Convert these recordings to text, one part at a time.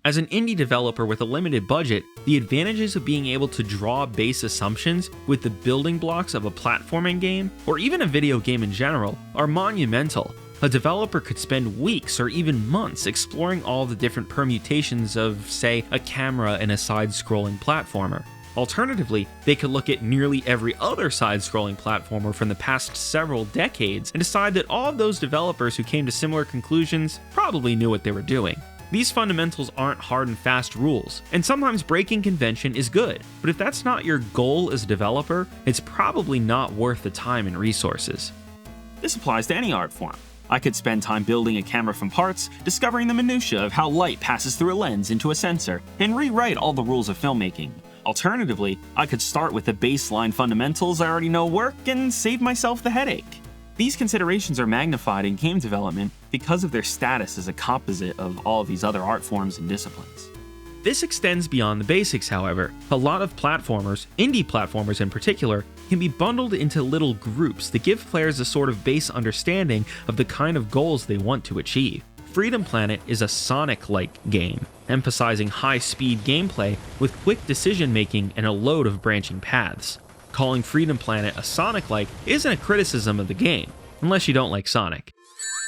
As an indie developer with a limited budget, the advantages of being able to draw base assumptions with the building blocks of a platforming game, or even a video game in general, are monumental. A developer could spend weeks or even months exploring all the different permutations of, say, a camera in a side-scrolling platformer. Alternatively, they could look at nearly every other side-scrolling platformer from the past several decades and decide that all of those developers who came to similar conclusions probably knew what they were doing. These fundamentals aren't hard and fast rules, and sometimes breaking convention is good, but if that's not your goal as a developer, it's probably not worth the time and resources. This applies to any art form. I could spend time building a camera from parts, discovering the minutiae of how light passes through a lens into a sensor, and rewrite all the rules of filmmaking. Alternatively, I could start with the baseline fundamentals I already know work and save myself the headache. These considerations are magnified in game development because of their status as a composite of all of these other art forms and disciplines. This extends beyond the basics, however. A lot of platformers, indie platformers in particular, can be bundled into little groups that give players a sort of base understanding of the kind of goals they want to achieve. Freedom Planet is a Sonic-like game, emphasizing high-speed gameplay with quick decision-making and a load of branching paths. Calling Freedom Planet a Sonic-like isn't a criticism of the game, unless you don't like Sonic.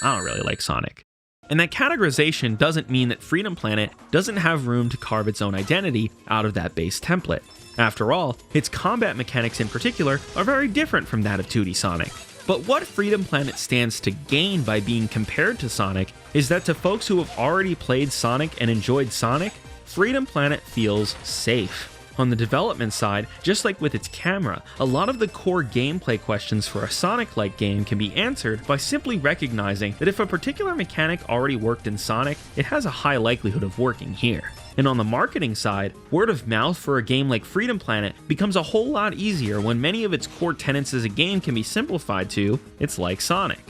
I don't really like Sonic. And that categorization doesn't mean that Freedom Planet doesn't have room to carve its own identity out of that base template. After all, its combat mechanics in particular are very different from that of 2D Sonic. But what Freedom Planet stands to gain by being compared to Sonic is that to folks who have already played Sonic and enjoyed Sonic, Freedom Planet feels safe. On the development side, just like with its camera, a lot of the core gameplay questions for a Sonic-like game can be answered by simply recognizing that if a particular mechanic already worked in Sonic, it has a high likelihood of working here. And on the marketing side, word of mouth for a game like Freedom Planet becomes a whole lot easier when many of its core tenets as a game can be simplified to, it's like Sonic.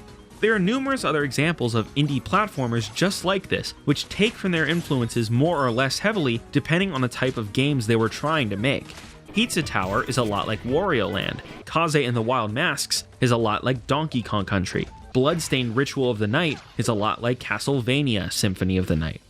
There are numerous other examples of indie platformers just like this, which take from their influences more or less heavily depending on the type of games they were trying to make. Pizza Tower is a lot like Wario Land, Kaze and the Wild Masks is a lot like Donkey Kong Country, Bloodstained Ritual of the Night is a lot like Castlevania Symphony of the Night.